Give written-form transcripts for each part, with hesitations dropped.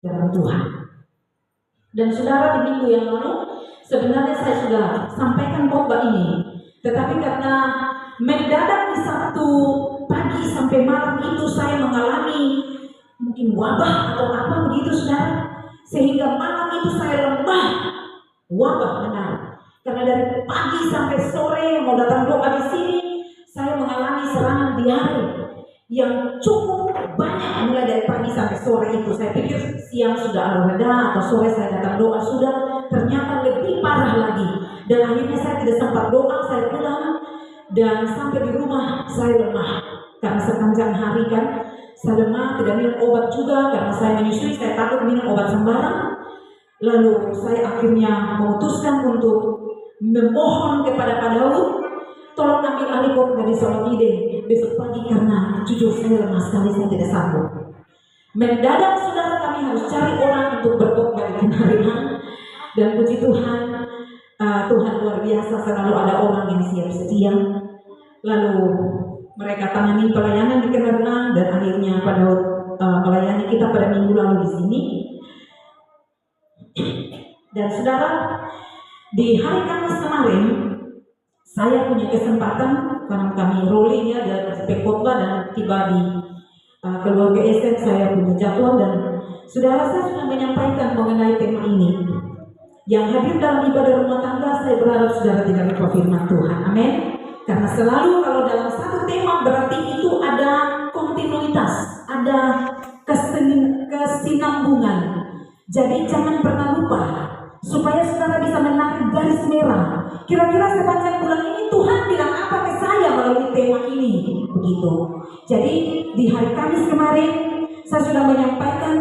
dalam Tuhan. Dan saudara, di minggu yang lalu sebenarnya saya sudah sampaikan khotbah ini, tetapi karena mendadak di Sabtu pagi sampai malam itu saya mengalami mungkin wabah atau apa begitu saudara, sehingga malam itu saya lemah, wabah benar. Karena dari pagi sampai sore mau datang doa di sini, saya mengalami serangan diare yang cukup banyak mulai dari pagi sampai sore itu. Saya pikir siang sudah reda atau sore saya datang doa sudah, ternyata lebih parah lagi. Dan akhirnya saya tidak sempat doa, saya pulang dan sampai di rumah saya lemah karena sepanjang hari kan saya lemah, tidak minum obat juga karena saya menyusui, saya takut minum obat sembarang. Lalu saya akhirnya memutuskan untuk memohon kepada Pak Daud, tolong ambil alih khotbah di Shalom Ide besok pagi karena jujur saya lemah sekali, saya tidak sanggup. Mendadak saudara, kami harus cari orang untuk berkhotbah di Kenarian, dan puji Tuhan, Tuhan luar biasa, selalu ada orang yang siap sedia. Lalu mereka tangani pelayanan di Kenarian dan akhirnya Pak Daud melayani kita pada minggu lalu di sini. Dan saudara, di hari Kamis kemarin saya punya kesempatan karena kami rolling ya dan khotbah dan tiba di keluarga SM, saya punya jadwal dan saudara, saya sudah menyampaikan mengenai tema ini. Yang hadir dalam ibadah rumah tangga, saya berharap saudara tidak lupa firman Tuhan, amin. Karena selalu kalau dalam satu tema berarti itu ada kontinuitas, ada kesinambungan. Jadi jangan pernah lupa supaya saudara bisa menarik garis merah. Kira-kira sepanjang bulan ini Tuhan bilang apa ke saya melalui tema ini, begitu. Jadi di hari Kamis kemarin saya sudah menyampaikan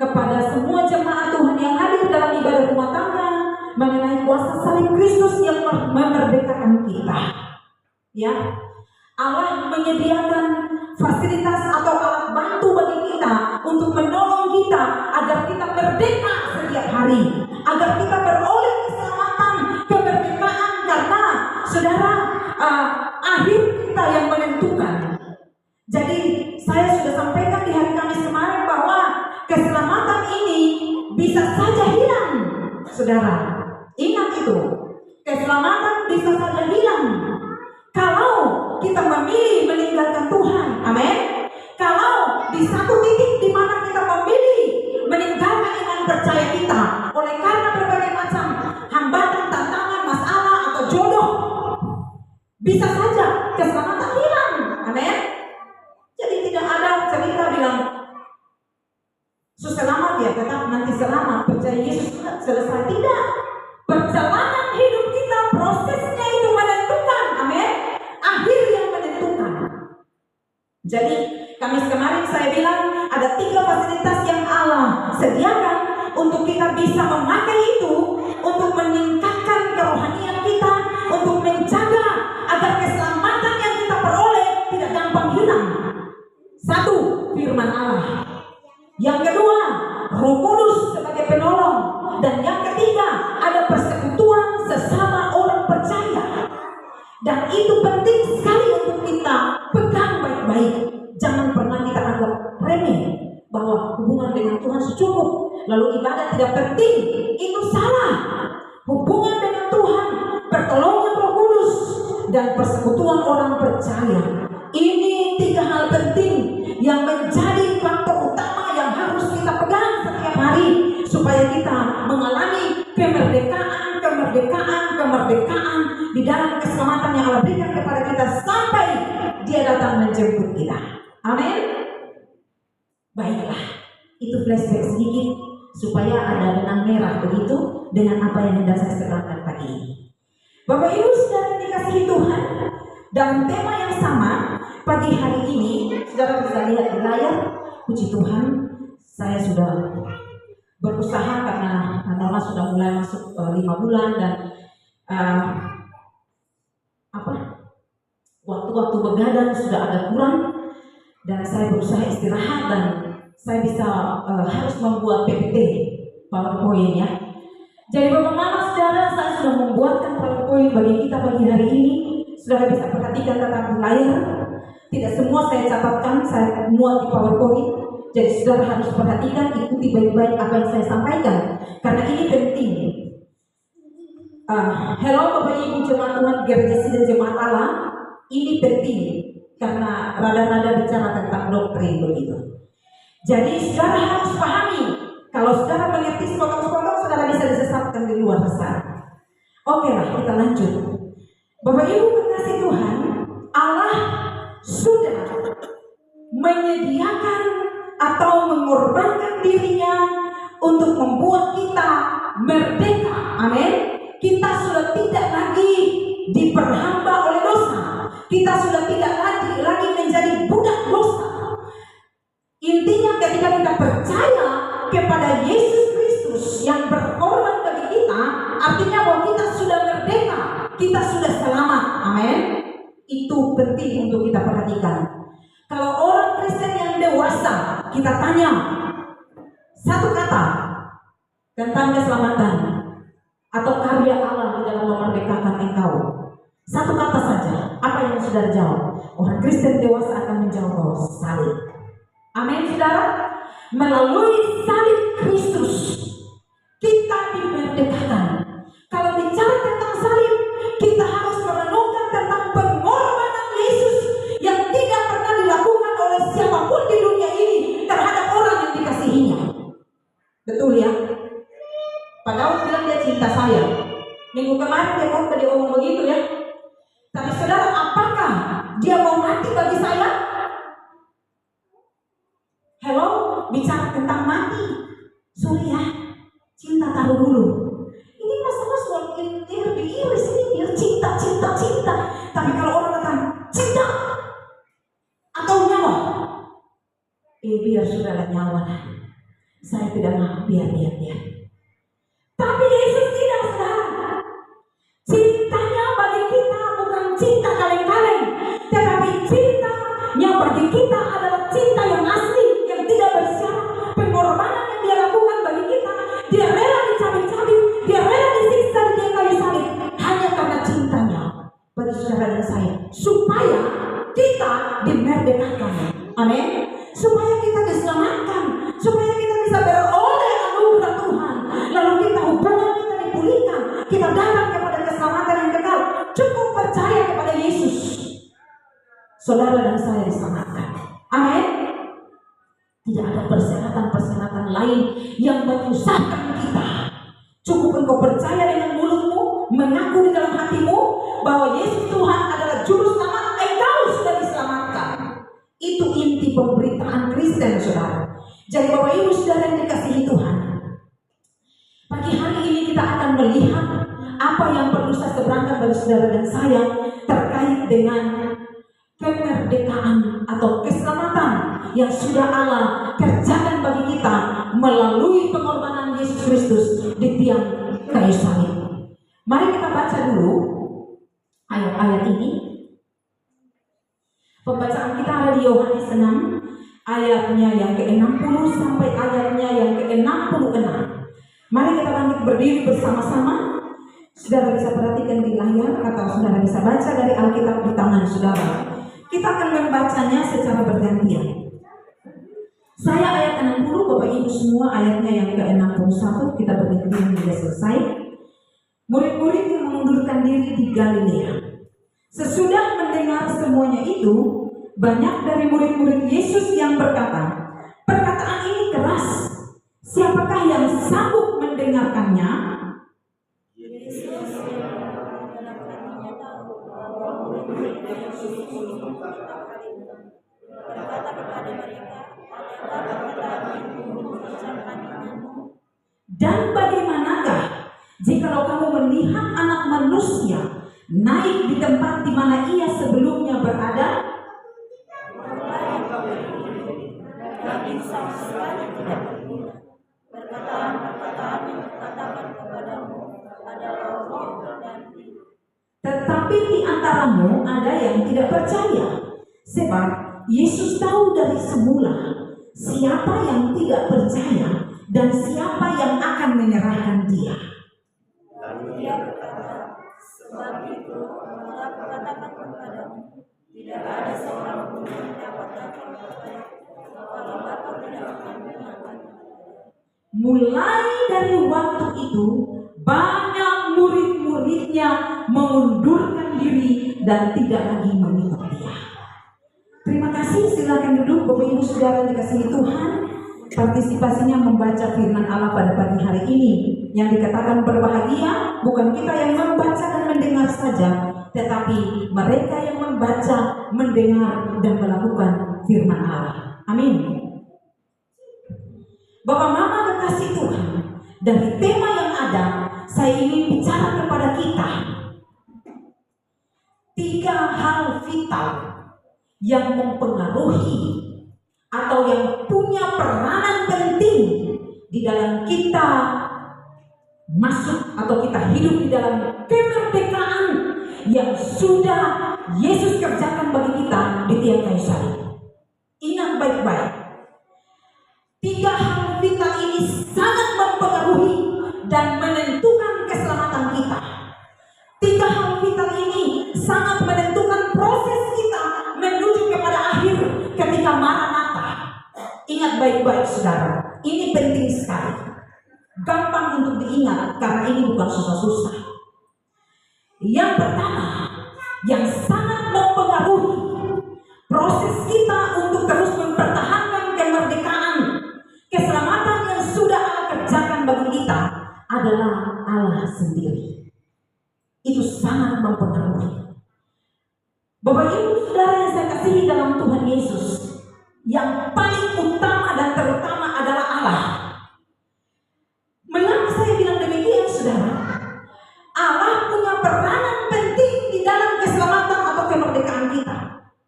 kepada semua jemaat Tuhan yang hadir dalam ibadah rumah tangga mengenai kuasa salib Kristus yang memerdekakan kita. Ya, Allah menyediakan fasilitas atau alat bantu bagi kita untuk menolong kita agar kita merdeka setiap hari, agar kita beroleh keselamatan, kemerdekaan, karena saudara, akhir kita yang menentukan. Jadi saya sudah sampaikan di hari Kamis kemarin bahwa keselamatan ini bisa saja hilang, saudara. Ingat itu, keselamatan bisa saja hilang kalau kita memilih meninggalkan Tuhan, amin. Kalau di satu titik di mana kita memilih meninggalkan iman percaya kita oleh karena berbagai macam hambatan, tantangan, masalah atau jodoh, bisa saja keselamatan hilang, amin. Jadi tidak ada cerita bilang selamat ya, tetap nanti selamat, percaya Yesus selesai. Tidak. Perjalanan hidup kita, prosesnya itu menentukan, amin. Akhir yang menentukan. Jadi Kamis kemarin saya bilang ada 3 fasilitas yang Allah sediakan untuk kita bisa memakai itu untuk meningkatkan kerohanian kita, untuk menjaga agar keselamatan yang kita peroleh tidak gampang hilang. 1, firman Allah. Yang kedua, Roh Kudus sebagai penolong. Dan yang ketiga, ada persekutuan sesama orang percaya. Dan itu penting sekali untuk kita pegang baik-baik. Jangan pernah kita anggap remeh bahwa hubungan dengan Tuhan cukup, lalu ibadah tidak penting. Itu salah. Hubungan dengan Tuhan, pertolongan Roh Kudus, dan persekutuan orang percaya. Ini 3 hal penting yang menjadi faktor utama yang harus kita pegang setiap hari supaya kita mengalami kemerdekaan di dalam keselamatan yang Allah berikan kepada kita sampai Dia datang menjemput kita. Amin. Baiklah, itu flashback sedikit supaya ada benang merah begitu dengan apa yang hendak saya terangkan pagi ini. Bapak Ibu saudara dikasihi Tuhan, dalam tema yang sama pagi hari ini, saudara bisa lihat di layar. Puji Tuhan, saya sudah berusaha karena Natawa sudah mulai masuk 5 bulan dan waktu-waktu begadang sudah agak kurang dan saya berusaha istirahat dan saya bisa harus membuat PPT PowerPoint ya. Jadi Bapak Mama saudara, saya sudah membuatkan PowerPoint bagi kita pagi hari ini. Saudara bisa perhatikan tata layar. Tidak semua saya catatkan, saya muat di PowerPoint. Jadi saudara harus perhatikan, ikuti baik-baik apa yang saya sampaikan, karena ini penting. Hello Bapak Ibu jemaat Tuhan, gereja dan jemaat Allah, ini penting karena rada-rada bicara tentang doktrin begitu. Jadi saudara harus pahami, kalau saudara mengerti sepotong-sepotong, saudara bisa disesatkan di luar sana. Oke lah, kita lanjut. Bapak Ibu kekasih Tuhan, Allah sudah menyediakan atau mengorbankan dirinya untuk membuat kita merdeka. Amin. Kita sudah tidak lagi diperhamba oleh dosa. Kita sudah tidak lagi menjadi budak dosa. Intinya ketika kita percaya kepada Yesus Kristus yang berkorban bagi kita, artinya bahwa kita sudah merdeka, kita sudah selamat. Amin. Itu penting untuk kita perhatikan. Kalau orang Kristen yang dewasa, kita tanya satu kata tentang keselamatan atau karya Allah di dalam memerdekakan engkau. Satu kata saja, apa yang saudara jawab? Orang Kristen dewasa akan menjawab bahwa salib. Amin saudara. Melalui salib Kristus kita dimerdekakan. Kalau bicara tentang salib, kita harus merenungkan tentang pengorbanan Yesus yang tidak pernah dilakukan oleh siapapun di dunia ini terhadap orang yang dikasihinya. Betul ya? Pak Daud bilang dia cinta saya. Minggu kemarin dia ngomong begitu ya. Tapi saudara, apakah dia mau mati bagi saya? Hello, bicara tentang mati. Sorry ya, cinta taruh dulu. Ini masalah soal diiris ini biar cinta. Tapi kalau orang kata cinta atau nyawa, biar saudara nyawa. Saya tidak mau, biar. Tapi Yesus tidak, saudara. Cintanya bagi kita bukan cinta kaleng-kaleng, tetapi cintanya bagi kita adalah cinta yang asli, yang tidak bersyarat. Pengorbanan yang dia lakukan bagi kita, dia rela dicabik-cabik, dia rela disiksa di kayu salib, hanya karena cintanya bagi saudara dan saya, supaya kita dimerdekakan. Amin. Supaya kita diselamatkan, supaya kita bisa beroleh anugerah Tuhan, lalu kita hubungan kita dipulihkan, kita datang kepada keselamatan yang kekal. Cukup percaya kepada Yesus, saudara dan saya diselamatkan. Amin. Tidak ada persyaratan lain yang menyusahkan kita. Cukup engkau percaya dengan mulutmu, mengaku di dalam hatimu bahwa Yesus Tuhan adalah juru selamat, engkau sudah diselamatkan. Itu inti pemberitaan Kristen, saudara. Jadi Bapak Ibu saudara yang dikasihi Tuhan, pagi hari ini kita akan melihat apa yang perlu saya seberangkan bagi saudara dan saya terkait dengan kemerdekaan atau keselamatan yang sudah Allah kerjakan bagi kita melalui pengorbanan Yesus Kristus di tiang kayu salib. Mari kita baca dulu ayat-ayat ini. Pembacaan kita ada di Yohanes 6 ayatnya yang ke-60 sampai ayatnya yang ke-66. Mari kita bangkit berdiri bersama-sama. Saudara bisa perhatikan di layar atau saudara bisa baca dari Alkitab di tangan saudara. Kita akan membacanya secara bergantian. Saya ayat 60, Bapak Ibu semua ayatnya yang ke-61. Kita bergantian hingga selesai. Murid-murid yang mengundurkan diri di Galilea. Sesudah mendengar semuanya itu, banyak dari murid-murid Yesus yang berkata, perkataan ini keras. Siapakah yang sanggup mendengarkannya? Dan bagaimanakah jikalau kamu melihat Anak Manusia naik di tempat di mana ia sebelumnya berada? Tetapi di antaramu ada yang tidak percaya, sebab Yesus tahu dari semula siapa yang tidak percaya dan siapa yang akan menyerahkan dia. Lalu ia berkata, sebab itu aku katakan kepadamu, tidak ada seorang pun yang dapat datang kepadaku kalau Bapa tidak Mulai dari waktu itu, banyak murid-muridnya mengundurkan diri dan tidak lagi mengikut dia. Terima kasih, silakan duduk Bapak Ibu Saudara yang dikasihi Tuhan. Partisipasinya membaca firman Allah pada pagi hari ini. Yang dikatakan berbahagia bukan kita yang membaca dan mendengar saja, tetapi mereka yang membaca, mendengar, dan melakukan firman Allah. Amin. Bapak Mama kekasih Tuhan, dari tema yang ada, saya ingin bicara kepada kita 3 hal vital yang mempengaruhi atau yang punya peranan penting di dalam kita masuk atau kita hidup di dalam kemerdekaan yang sudah Yesus kerjakan bagi kita di tiang kayu salib. Ingat baik-baik, 3 hal vital ini sangat mempengaruhi dan menentukan keselamatan kita. 3 hal vital ini sangat menentukan proses kita menuju kepada akhir ketika Maranatha. Ingat baik-baik saudara, ini penting sekali. Gampang untuk diingat karena ini bukan susah-susah. Yang pertama, yang sangat mempengaruhi proses kita untuk terus mempertahankan kemerdekaan, keselamatan yang sudah Allah kerjakan bagi kita adalah Allah sendiri. Itu sangat mempengaruhi. Bapak Ibu Saudara yang saya kasihi dalam Tuhan Yesus, yang paling utama dan terutama adalah Allah. Mengapa saya bilang demikian, saudara? Allah punya peranan penting di dalam keselamatan atau kemerdekaan kita.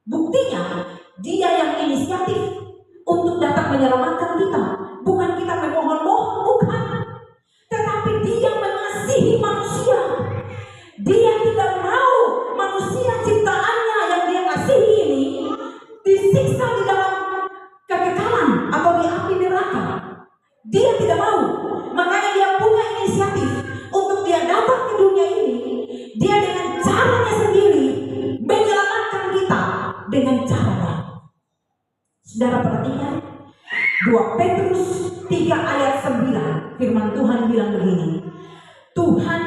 Buktinya, Dia yang inisiatif untuk datang menyelamatkan kita. Bukan kita memohon-mohon, bukan. Tetapi Dia mengasihi manusia. Dia tidak mau manusia ciptaannya yang Dia kasihi ini disiksa di dalam kekekalan atau di api neraka. Dia tidak mau. Makanya Dia punya inisiatif untuk Dia datang ke dunia ini. Dia dengan caranya sendiri menyelamatkan kita dengan caranya. Saudara perhatikan 2 Petrus 3 ayat 9. Firman Tuhan bilang begini, Tuhan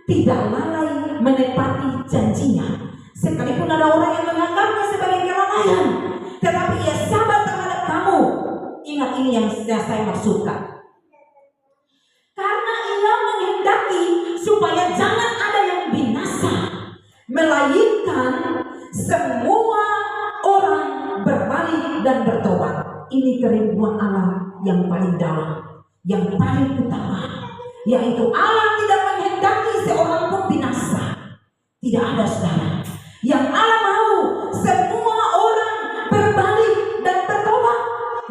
tidak lalai menepati janjinya, sekalipun ada orang yang menganggapnya sebagai kelalaian, tetapi Ia sabar terhadap kamu. Ingat, ini yang saya maksudkan. Karena Ia menghendaki supaya jangan ada yang binasa, melainkan semua orang berbalik dan bertobat. Ini kerinduan Allah yang paling dalam, yang paling utama, yaitu Allah tidak menghendaki seorang pun binasa. Tidak ada, saudara. Yang Allah mau semua orang berbalik dan bertobat.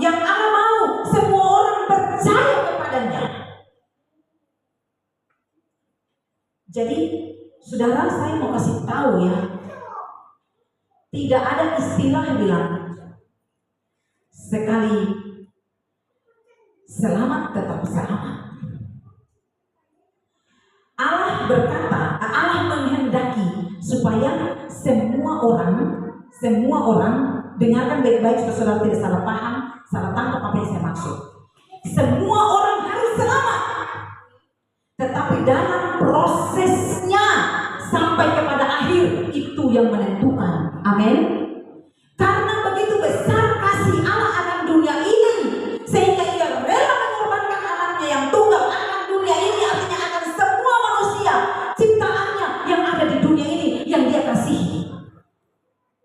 Yang Allah mau semua orang percaya kepadanya. Jadi, saudara, saya mau kasih tahu ya, tidak ada istilah bilang sekali selamat tetap selamat. Allah berkata, Allah menghendaki supaya semua orang dengarkan baik-baik supaya saudara tidak salah paham, salah tangkap apa yang saya maksud. Semua orang harus selamat, tetapi dalam prosesnya sampai kepada akhir itu yang menentukan. Amin. Karena begitu besar kasih Allah akan dunia ini, sehingga Ia rela mengorbankan anaknya yang tunggal akan dunia ini, artinya akan semua manusia ciptaannya yang ada di dunia ini yang Dia kasihi.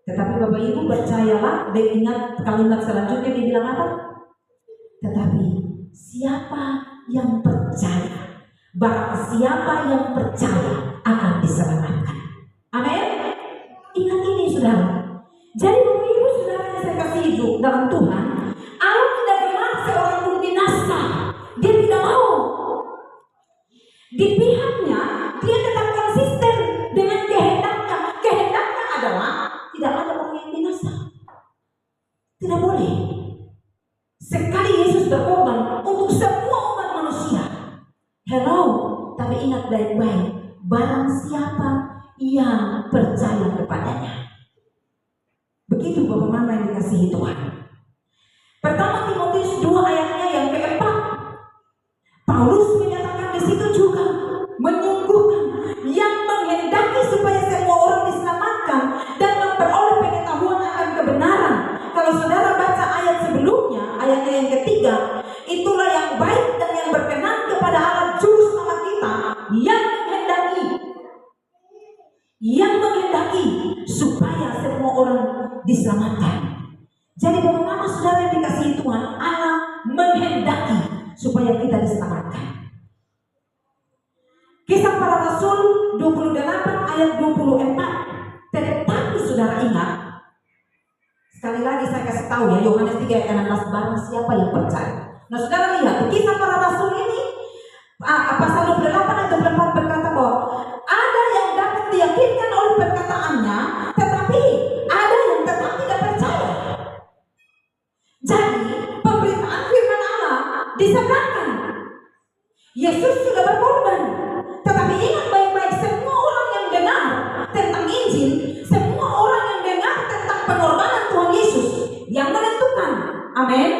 Tetapi Bapak Ibu percayalah, dan ingat kalimat selanjutnya dia bilang apa? Tetapi siapa yang percaya, barang siapa yang percaya akan diselamatkan. Amin. Ingat ini, saudara. Jadi Bapak Ibu Saudara yang saya kasih hidup dalam Tuhan, Allah tidak mau seorang pun binasa. Dia tidak mau. Di pihaknya Dia tetap konsisten dengan kehendaknya. Kehendaknya adalah tidak ada orang yang binasa. Tidak boleh. Sekali Yesus berkorban untuk semua umat manusia. Hello, tapi ingat baik-baik, barang siapa yang percaya kepadanya. Begitu Bapak Mama yang dikasihi Tuhan. Pertama Timotius 2 ayatnya yang keempat. Paulus menyatakan di situ juga menyungguhkan yang menghendaki supaya semua orang diselamatkan dan memperoleh pengetahuan akan kebenaran. Kalau saudara baca ayat sebelumnya, ayatnya yang ketiga, itulah yang baik dan yang berkenan kepada Allah Juru Selamat kita, yang menghendaki supaya semua orang diselamatkan. Jadi bagaimana saudara yang dikasihi Tuhan, Allah menghendaki supaya kita diselamatkan. Kisah Para Rasul 28 ayat 24. Tetapi saudara ingat, sekali lagi saya kasih tahu ya, Yohanes 3 ayat 16, barang siapa yang percaya. Nah saudara lihat, Kisah Para Rasul ini pasal 28 ayat 24 berkata bahwa ada yang dapat diyakinkan oleh perkataannya, tetapi ada yang tetap tidak percaya. Jadi pemberitaan firman Allah disebarkan. Yesus sudah berkorban, tetapi ingat baik-baik, semua orang yang dengar tentang Injil, semua orang yang dengar tentang pengorbanan Tuhan Yesus yang menentukan. Amin.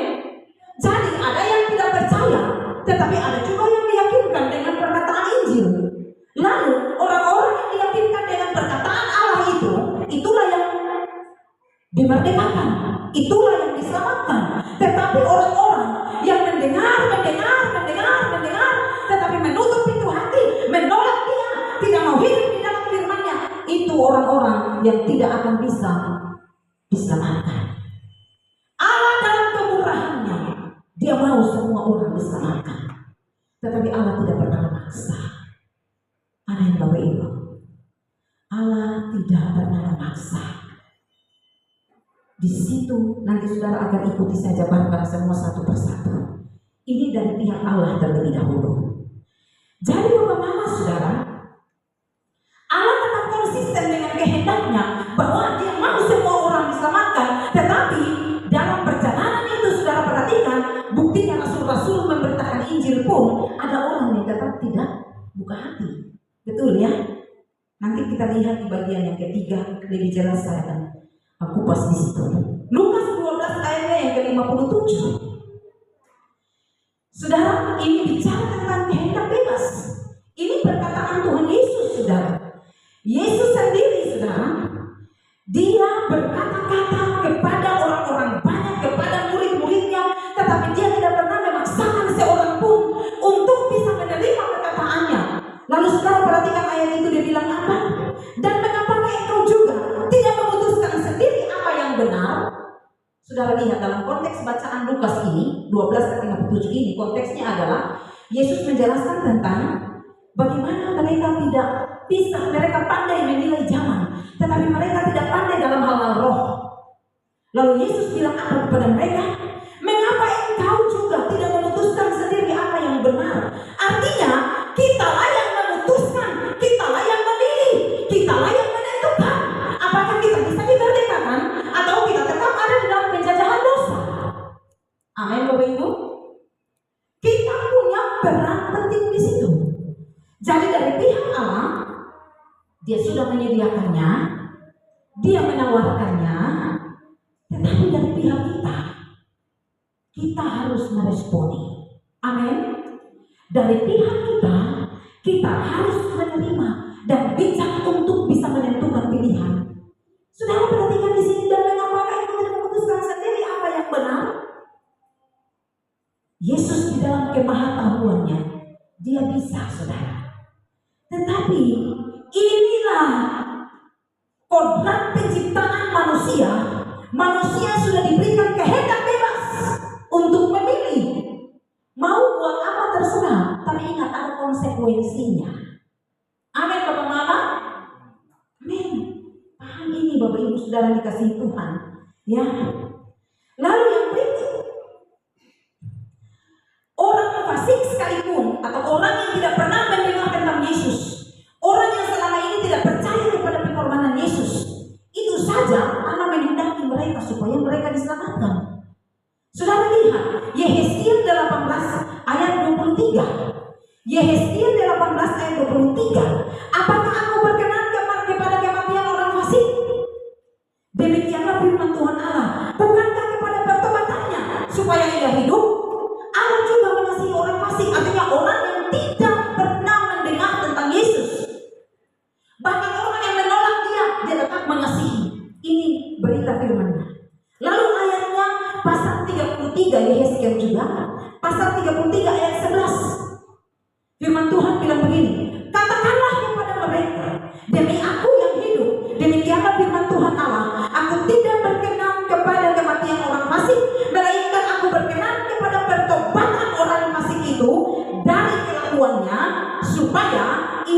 Jadi ada yang tidak percaya, tetapi ada juga yang diyakinkan dengan perkataan Injil. Lalu orang-orang yang diyakinkan dengan perkataan Allah itu, itulah yang dimerdekakan, itulah yang diselamatkan. Tetapi orang-orang yang mendengar, tetapi menutup pintu hati, menolak Dia, tidak mau hidup di dalam firman-Nya, itu orang-orang yang tidak akan bisa diselamatkan. Allah dalam kemurahan-Nya, Dia mau semua orang diselamatkan, tetapi Allah tidak pernah memaksa. Amin Bapak Ibu, Allah tidak pernah memaksa. Di situ nanti saudara akan ikuti saya jabarkan semua satu persatu. Ini dari pihak Allah terlebih dahulu. Jadi Bapak Mama saudara, Allah tetap konsisten dengan kehendaknya bahwa Dia mau semua orang diselamatkan. Tetapi dalam perjalanan itu saudara perhatikan, buktinya rasul-rasul memberitakan Injil pun ada orang yang tetap tidak buka hati. Betul ya? Nanti kita lihat di bagian yang ketiga lebih jelas saya akan kupas di situ. Lukas 12 ayatnya yang ke-57. Saudara, ini bicara tentang kehendak bebas. Ini perkataan Tuhan Yesus, saudara. Yesus sendiri, saudara, Dia berkata-kata kepada orang-orang banyak, kepada murid-muridnya, tetapi Dia tidak pernah memaksakan seorang pun untuk bisa menerima perkataannya. Lalu saudara perhatikan ayat itu, dia bilang apa? Dan mengapakah engkau juga tidak memutuskan sendiri apa yang benar? Saudara lihat dalam konteks bacaan Lukas ini 12-57 ini, konteksnya adalah Yesus menjelaskan tentang bagaimana mereka tidak bisa, mereka pandai menilai zaman, tetapi mereka tidak pandai dalam hal-hal roh. Lalu Yesus bilang apa kepada mereka? Mengapa engkau juga tidak memutuskan sendiri apa yang benar? Artinya kitalah yang memutuskan, kitalah yang memilih, kitalah yang menentukan apakah kita bisa dimerdekakan atau kita tetap ada di dalam penjajahan dosa. Amin Bapak Ibu. Kita punya peran penting di situ. Jadi dari pihak Allah, Dia sudah menyediakannya, Dia menawarkannya, tetapi dari pihak kita harus meresponi. Amin. Dari pihak kita harus menerima dan bijak untuk bisa menentukan pilihan. Saudara perhatikan di sini, dan mengapakah itu tidak memutuskan sendiri apa yang benar? Yesus di dalam kemahatauannya, Dia bisa, saudara. Tetapi inilah kodrat penciptaan manusia. Manusia sudah diberikan kehendak bebas untuk memilih. Mau buat apa terserah, tapi ingat ada konsekuensinya. Amin Bapak Mama. Amin. Paham ini Bapak Ibu Saudara dikasihi Tuhan. Ya. Lalu yang berikut, orang fasik sekalipun atau orang yang tidak pernah mendengar tentang Yesus, orang yang selama ini tidak percaya kepada pengorbanan Yesus, itu saja Allah menghendaki mereka supaya mereka diselamatkan. Saudara lihat Yehezkiel 18 ayat 23. Yehezkiel 18 ayat 23. Apakah aku berkenan kepada kematian orang fasik? Demikianlah firman Tuhan Allah. Bukankah kepada pertobatannya supaya ia hidup? Allah juga mengasihi orang fasik, artinya orang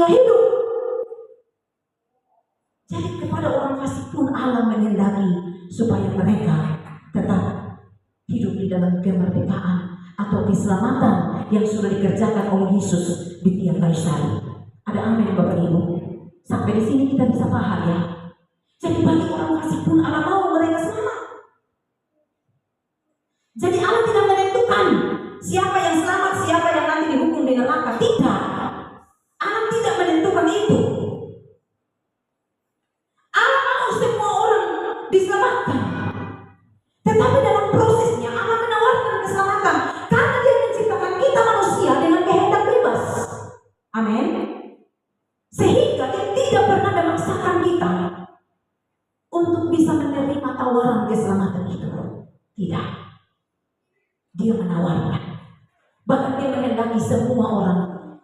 ia hidup. Jadi kepada orang fasik pun Allah menghendaki supaya mereka tetap hidup di dalam kemerdekaan atau keselamatan yang sudah dikerjakan oleh Yesus di tiang kayu salib. Ada amin Bapak Ibu? Sampai di sini kita bisa paham ya. Jadi bagi orang fasik pun Allah mau mereka selamat. Jadi Allah tidak menentukan siapa yang selamat, siapa yang nanti dihukum di neraka. Tidak. Allah tidak menentukan itu. Allah mau semua orang diselamatkan. Tetapi dalam prosesnya Allah menawarkan keselamatan karena Dia menciptakan kita manusia dengan kehendak bebas. Amin. Sehingga Dia tidak pernah memaksakan kita untuk bisa menerima tawaran keselamatan itu. Tidak. Dia menawarkan. Bahkan Dia menghendaki semua orang,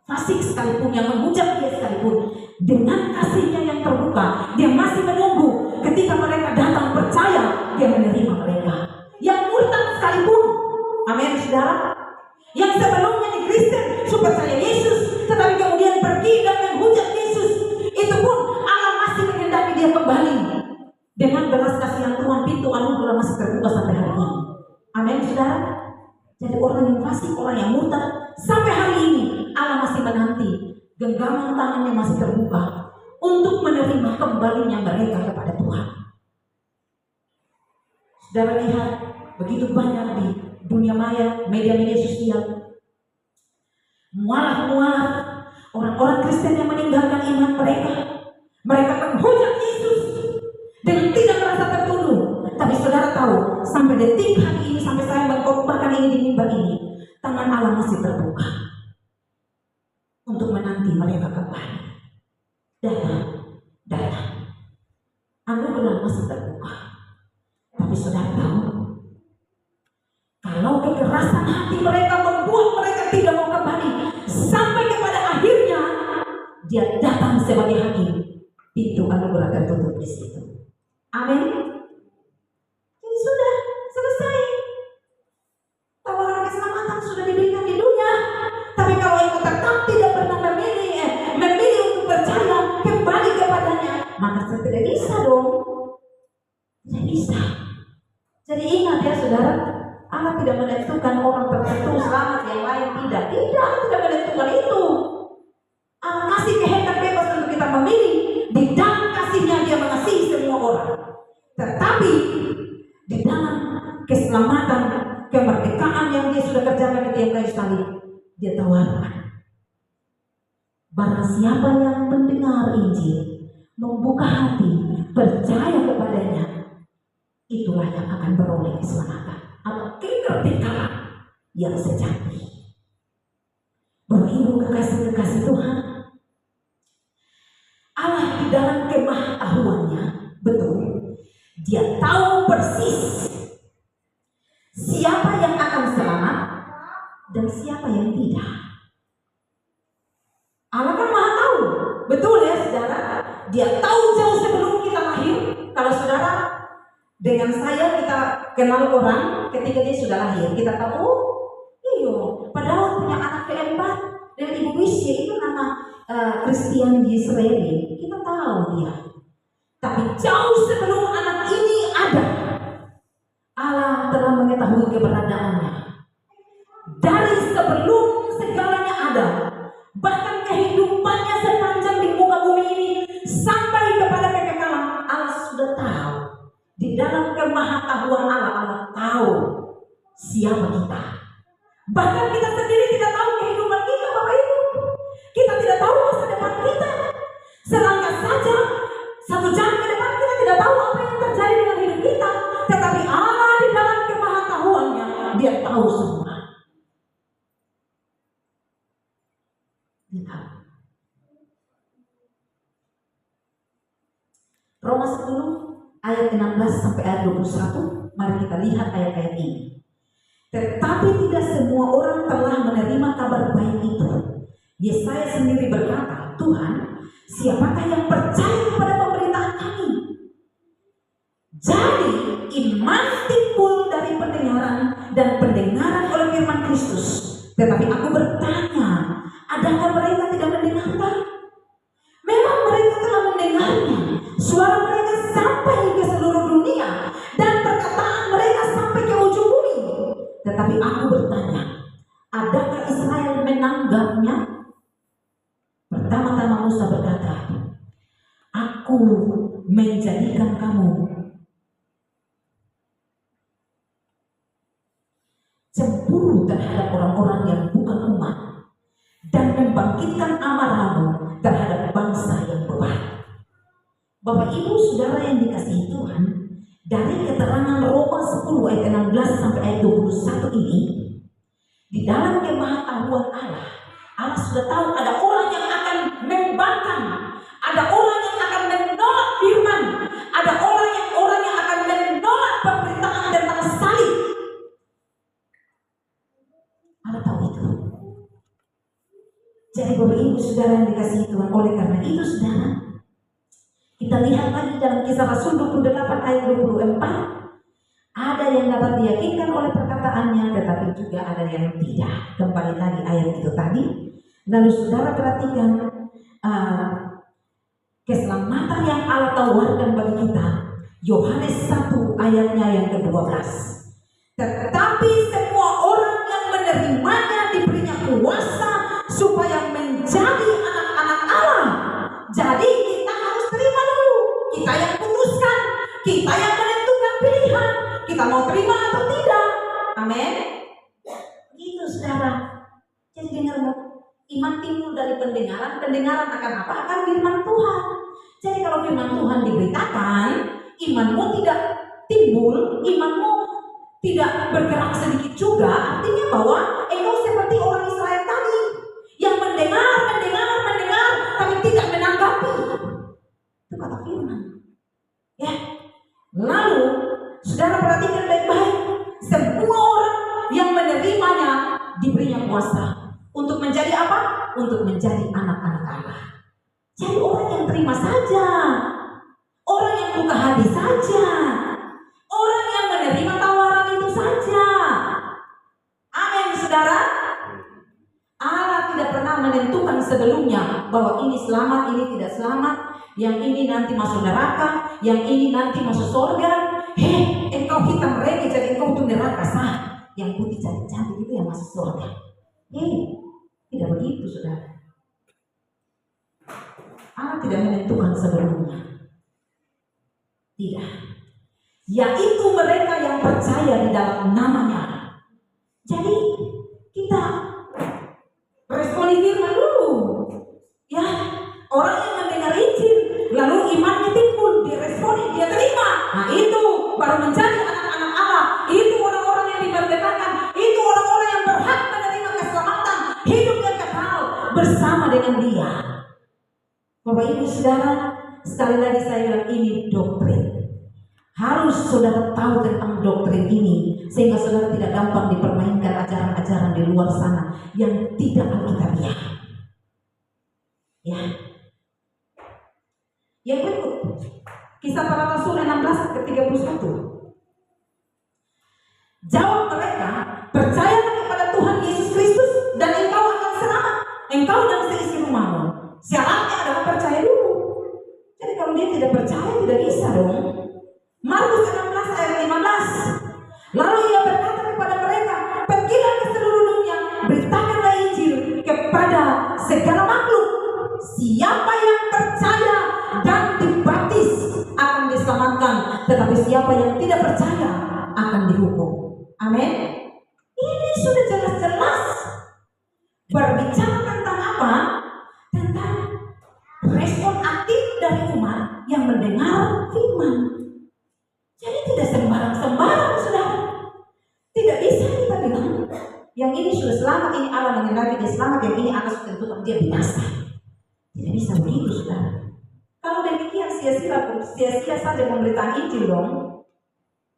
fasik sekalipun, yang menghujat Dia sekalipun, dengan kasih-Nya yang terbuka, Dia masih menunggu ketika mereka datang percaya, Dia menerima mereka. Yang murtad sekalipun, amin saudara, yang sebelumnya di Kristen sudah percaya Yesus, tetapi kemudian pergi dan menghujat Yesus, itu pun Allah masih menghendaki dia kembali. Dengan belas kasihan Tuhan, pintu anugerah masih terbuka sampai hari ini. Amin saudara. Jadi orang yang fasik, orang yang murtad, sampai hari ini Allah masih menanti, genggaman tangannya masih terbuka untuk menerima kembalinya mereka kepada Tuhan. Saudara lihat, begitu banyak di dunia maya, media-media sosial, mualaf-mualaf, orang-orang Kristen yang meninggalkan iman mereka. Mereka menghujat Yesus dengan tidak merasa tertuduh. Tapi saudara tahu, sampai detik hari ini, sampai saya mengkhotbahkan ini di mimbar ini, tangan Allah masih terbuka untuk menanti mereka kembali. Datang. Anugerah masih terbuka. Tapi saudara tahu, kalau kekerasan hati mereka membuat mereka tidak mau kembali, sampai kepada akhirnya Dia datang sebagai hakim, pintu anugerah tertutup di situ. Amin. Jadi sudah selesai. Tawaran keselamatan sudah diberikan di dunia. Tapi kalau engkau tetap tidak pernah memilih untuk percaya kembali kepadanya, maka tidak bisa dong. Tidak bisa. Jadi ingat ya saudara, Allah tidak menentukan orang tertentu selamat, yang lain tidak. Tidak menentukan itu. Allah kasih kehendak bebas untuk kita memilih. Di dalam kasih-Nya Dia mengasihi semua orang. Tetapi di dalam keselamatan, kemerdekaan yang Dia sudah kerjakan di tiang kayu salib, Dia tawarkan. Barang siapa yang mendengar Injil, membuka hati, percaya kepadanya, itulah yang akan beroleh keselamatan atau kemerdekaan yang sejati. Bapak Ibu kekasih-kekasih Tuhan, Allah di dalam kemahakuasannya, betul, Dia tahu persis siapa yang akan selamat dan siapa yang tidak. Allah kan maha tahu, betul ya saudara. Dia tahu jauh sebelum kita lahir. Kalau saudara dengan saya kita kenal orang ketika dia sudah lahir, kita tahu, padahal punya anak keempat dan ibu Wisya itu nama Christian Yisraeli, kita tahu dia. Tapi jauh sebelum anak ini ada, Allah telah mengetahui keberadaannya. Dari sebelum segalanya ada, bahkan kehidupannya sepanjang di muka bumi ini sampai kepada kekekalan, Allah sudah tahu. Di dalam kemahatauan Allah tahu siapa kita. Bahkan kita sendiri tidak tahu kehidupan kita, Bapak Ibu. Kita tidak tahu masa depan kita. Selangkah saja, 1 jam ke depan kita tidak tahu apa yang terjadi dengan hidup kita. Tetapi Allah di dalam kemahatauannya, Dia tahu semua. Dia tahu. Roma 10 ayat 16 sampai ayat 21. Mari kita lihat ayat-ayat ini. Tetapi tidak semua orang telah menerima kabar baik itu. Yesaya sendiri berkata, Tuhan, siapakah yang percaya kepada pemberitaan kami? Jadi iman timbul dari pendengaran, dan pendengaran oleh firman Kristus. Tetapi aku bertanya, adakah mereka tidak mendengarkan? menanggapnya? Pertama-tama Musa berkata, aku menjadikan kamu cemburu terhadap orang-orang yang bukan umat dan membangkitkan amarahmu terhadap bangsa yang berbaik. Bapak Ibu Saudara yang dikasihi Tuhan, dari keterangan Roma 10 ayat 16 sampai ayat 21 ini, di dalam kemahatauan Allah, Allah sudah tahu ada orang yang akan membangkang, ada orang yang akan menolak firman, ada orang yang akan menolak pemberitaan tentang salib. Allah tahu itu. Jadi Bapak Ibu Saudara yang dikasihi Tuhan, oleh karena itu Saudara, kita lihat lagi dalam Kisah Rasul 28 ayat 24, ada yang dapat diyakinkan oleh perkataannya, tetapi juga ada yang tidak. Kembali lagi ayat itu tadi. Lalu saudara perhatikan keselamatan yang Allah tawarkan bagi kita. Yohanes 1 ayatnya yang ke-12. Tetapi semua orang yang menerimanya diberinya kuasa supaya menjadi anak-anak Allah. Jadi kita harus terima dulu. Kita yang putuskan, kita yang menentukan pilihan. Kita mau terima atau tidak. Amin. Gitu saudara. Jadi dengar, iman timbul dari pendengaran. Pendengaran akan apa? Akan firman Tuhan. Jadi kalau firman Tuhan diberitakan, imanmu tidak timbul, imanmu tidak bergerak sedikit juga, artinya bahwa engkau seperti orang Israel tadi yang mendengar, tapi tidak menanggapi. Itu kata firman. Ya. Lalu saudara perhatikan baik-baik, semua orang yang menerimanya diberinya kuasa untuk menjadi apa? Untuk menjadi anak-anak Allah. Jadi orang yang terima saja, orang yang buka hati saja, orang yang menerima tawaran itu saja. Amin saudara. Allah tidak pernah menentukan sebelumnya bahwa ini selamat, ini tidak selamat, yang ini nanti masuk neraka, yang ini nanti masuk surga. Engkau hitam reggae jadi engkau itu neraka sah. Yang putih cantik-cantik itu yang masuk surga. Tidak begitu saudara. Allah tidak menentukan sebelumnya. Tidak. Yaitu mereka yang percaya di dalam namanya. Jadi kita responi firman dulu. Ya, orang yang mendengar Injil lalu imannya timbul, dia responi, dia terima. Nah itu baru menjadi anak-anak Allah. Itu orang-orang yang dimerdekakan. Itu orang-orang yang berhak menerima keselamatan, hidup yang kekal bersama dengan Dia. Bapak Ibu Saudara, sekali lagi saya bilang ini doktrin. Harus saudara tahu tentang doktrin ini sehingga saudara tidak gampang dipermainkan ajaran-ajaran di luar sana yang tidak alkitabiah. Ya. Yang berikut, Kisah Para Rasul 16 ke 31. Jawab mereka, percayalah kepada Tuhan Yesus Kristus dan engkau akan selamat, engkau dan seisi rumahmu. Syaratnya adalah percaya dulu. Jadi kalau dia tidak percaya tidak bisa dong. Markus 16 ayat 15. Lalu ia berkata kepada mereka, pergilah ke seluruh dunia, beritakanlah Injil kepada segala makhluk. Siapa yang percaya dan dibaptis akan diselamatkan, tetapi siapa yang tidak percaya akan dihukum. Amin. Ini sudah jelas-jelas berbicara tentang apa? Tentang respon aktif dari umat yang mendengar firman. Jadi tidak sembarang-sembarang sudah. Tidak bisa kita bilang yang ini sudah selamat, ini Allah mengendaki dia selamat, yang ini Allah sudah tentukan dia binasa. Tidak bisa begitu saudara. Kalau demikian sia-sia saja pemberitaan Injil dong.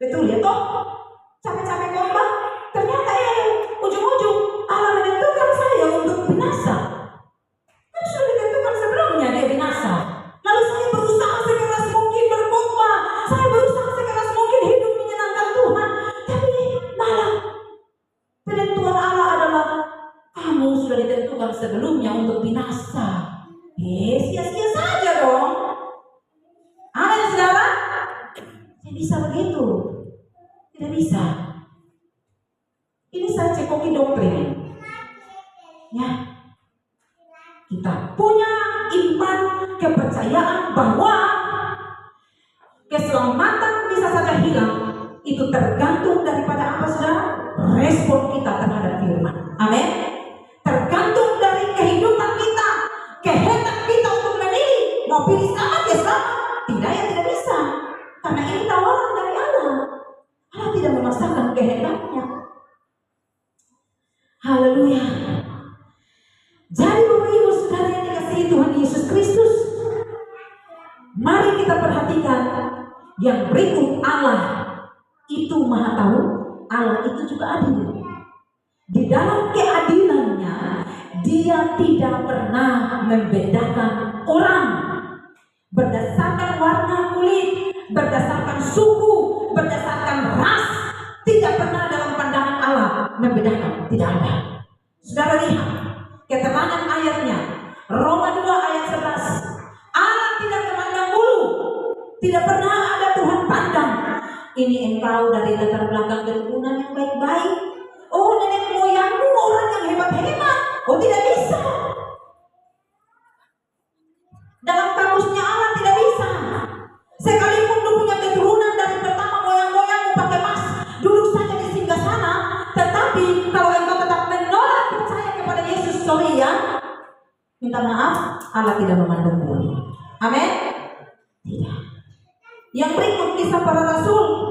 Betul ya toh? Capek-capek khotbah, ternyata ujung-ujung Allah menentukan saya untuk binasa. Kan sudah ditentukan sebelumnya dia binasa. Lalu saya berusaha sekeras mungkin berkhotbah, saya berusaha sekeras mungkin hidup menyenangkan Tuhan, tapi malah penentuan Allah adalah kamu sudah ditentukan sebelumnya untuk binasa. Sia-sia saja dong. Amin saudara. Tidak bisa begitu. Tidak bisa. Ini saya cekoki doktrin. Ya. Kita punya iman, kepercayaan bahwa keselamatan bisa saja hilang. Itu tergantung daripada apa, saudara? Respon kita terhadap firman. Amin. Tergantung dari kehidupan kita, kehendak kita untuk memilih mau pilih selamat ya selamat, tidak ya tidak bisa, karena ini tawaran dari Allah. Allah tidak memaksakan kehendaknya. Haleluya. Jadi Bapak Ibu Saudara yang dikasihi Tuhan Yesus Kristus, mari kita perhatikan yang berikut. Allah itu maha tahu, Allah itu juga adil. Di dalam keadilannya, Dia tidak pernah membedakan orang berdasarkan warna kulit, berdasarkan suku, berdasarkan ras. Tidak pernah dalam pandangan Allah membedakan, tidak ada. Saudara lihat keterangan ayatnya, Roma 2 ayat 11. Allah tidak memandang bulu, tidak pernah ada Tuhan pandang. Ini engkau dari latar belakang keturunan yang baik-baik. Oh, nenek moyangmu orang yang hebat-hebat. Oh, tidak bisa. Dalam kamusnya Allah tidak bisa. Sekalipun lu punya keturunan dari pertama moyang-moyangmu pakai emas, duduk saja di singgasana, tetapi kalau engkau tetap menolak percaya kepada Yesus, sorry ya, minta maaf, Allah tidak memandang bulu. Amin. Tidak. Yang berikut kisah para rasul